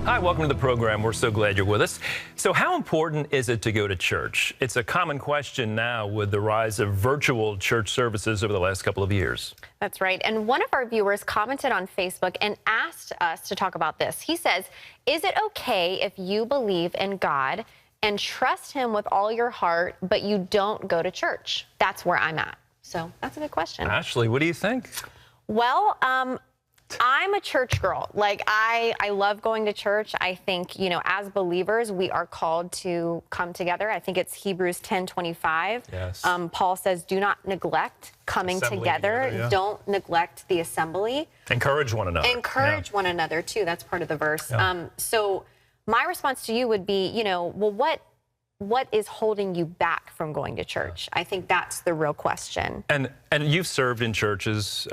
Hi, welcome to the program. We're so glad you're with us. So how important is it to go to church? It's a common question now with the rise of virtual church services over the last couple of years. That's right. And one of our viewers commented on Facebook and asked us to talk about this. He says, is it okay if you believe in God and trust him with all your heart, but you don't go to church? That's where I'm at. So that's a good question. Ashley, what do you think? Well, I'm a church girl. Like, I love going to church. I think, as believers, we are called to come together. I think it's Hebrews 10:25. Yes. Paul says, do not neglect coming together. Yeah. Don't neglect the assembly. Encourage one another. Encourage one another, too. That's part of the verse. Yeah. So my response to you would be, well, what is holding you back from going to church? I think that's the real question. And you've served in churches.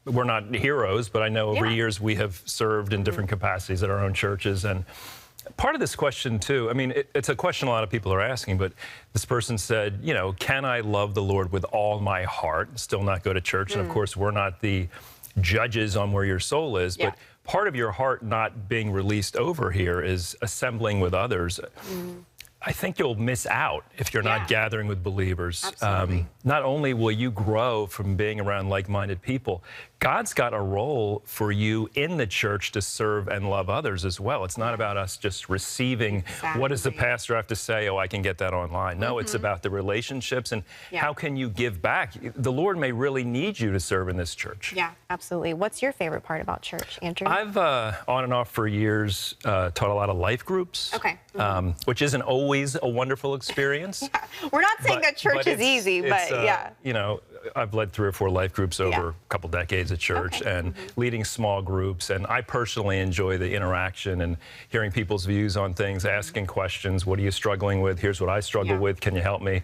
We're not heroes, but I know over years we have served in different capacities at our own churches. And part of this question, too, I mean, it's a question a lot of people are asking, but this person said, can I love the Lord with all my heart and still not go to church? And of course, we're not the judges on where your soul is, but part of your heart not being released over here is assembling with others. I think you'll miss out if you're not gathering with believers. Absolutely. Not only will you grow from being around like-minded people, God's got a role for you in the church to serve and love others as well. It's not about us just receiving, what does the pastor have to say? Oh, I can get that online. No, it's about the relationships and how can you give back? The Lord may really need you to serve in this church. Yeah, absolutely. What's your favorite part about church, Andrew? I've, on and off for years, taught a lot of life groups. Okay. Which isn't always a wonderful experience. We're not saying that church is easy, but yeah. I've led 3 or 4 life groups over a couple decades at church and leading small groups. And I personally enjoy the interaction and hearing people's views on things, asking questions. What are you struggling with? Here's what I struggle with. Can you help me?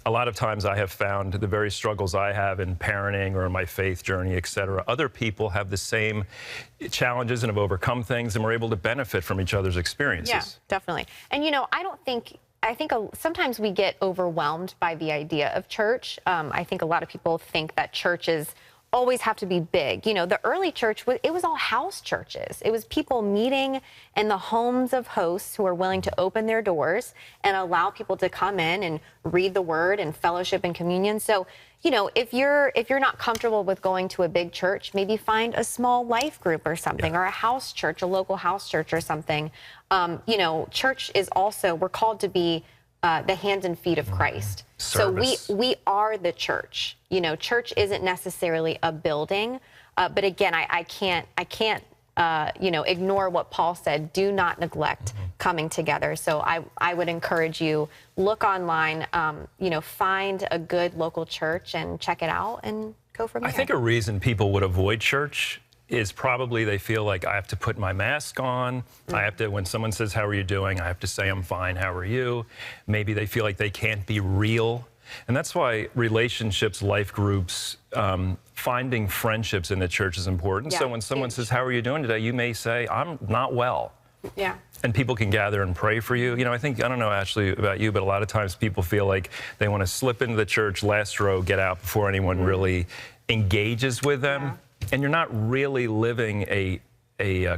A lot of times I have found the very struggles I have in parenting or in my faith journey, et cetera, other people have the same challenges and have overcome things, and we're able to benefit from each other's experiences. Yeah, definitely. And, I think sometimes we get overwhelmed by the idea of church. I think a lot of people think that churches always have to be big. The early church, it was all house churches. It was people meeting in the homes of hosts who are willing to open their doors and allow people to come in and read the word and fellowship and communion. So, if you're not comfortable with going to a big church, maybe find a small life group or something, or a house church, a local house church or something. Church is also, we're called to be the hands and feet of Christ. Service. So we are the church. Church isn't necessarily a building, but again, I can't ignore what Paul said. Do not neglect coming together. So I would encourage you, look online, find a good local church and check it out and go from there. I think a reason people would avoid church is probably they feel like I have to put my mask on. I have to, when someone says, how are you doing? I have to say, I'm fine. How are you? Maybe they feel like they can't be real. And that's why relationships, life groups, finding friendships in the church is important. So when someone says, how are you doing today? You may say, I'm not well. Yeah. And people can gather and pray for you. I don't know, Ashley, about you, but a lot of times people feel like they want to slip into the church, last row, get out before anyone really engages with them. And you're not really living a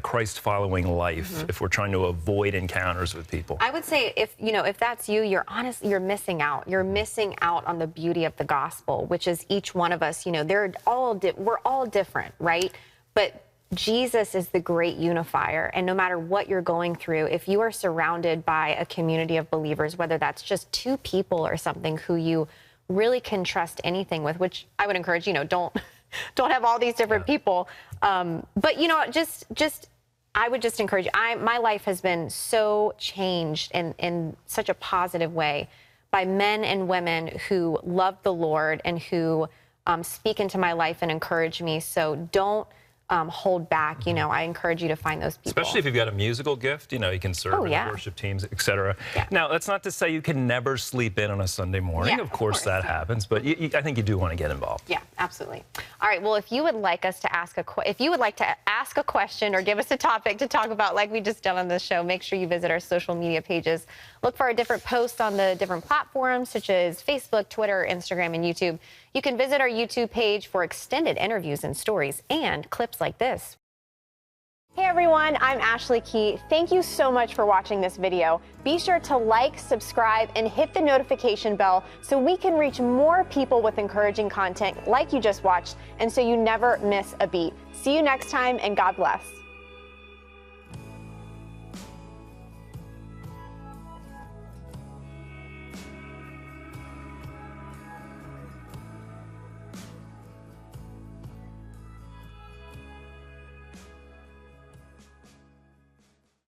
Christ-following life if we're trying to avoid encounters with people. I would say if that's you, you're missing out. You're missing out on the beauty of the gospel, which is each one of us, we're all different, right? But Jesus is the great unifier. And no matter what you're going through, if you are surrounded by a community of believers, whether that's just 2 people or something who you really can trust anything with, which I would encourage, don't have all these different people. But I would just encourage you. My life has been so changed in such a positive way by men and women who love the Lord and who speak into my life and encourage me. So don't hold back. I encourage you to find those people. Especially if you've got a musical gift, you can serve in worship teams, etc. Now, that's not to say you can never sleep in on a Sunday morning. Of course that happens, but I think you do want to get involved. Yeah, absolutely. All right. Well, if you would like us to ask a question or give us a topic to talk about, like we just done on this show, make sure you visit our social media pages. Look for our different posts on the different platforms such as Facebook, Twitter, Instagram, and YouTube. You can visit our YouTube page for extended interviews and stories and clips like this. Hey everyone, I'm Ashley Key. Thank you so much for watching this video. Be sure to like, subscribe, and hit the notification bell so we can reach more people with encouraging content like you just watched, and so you never miss a beat. See you next time, and God bless.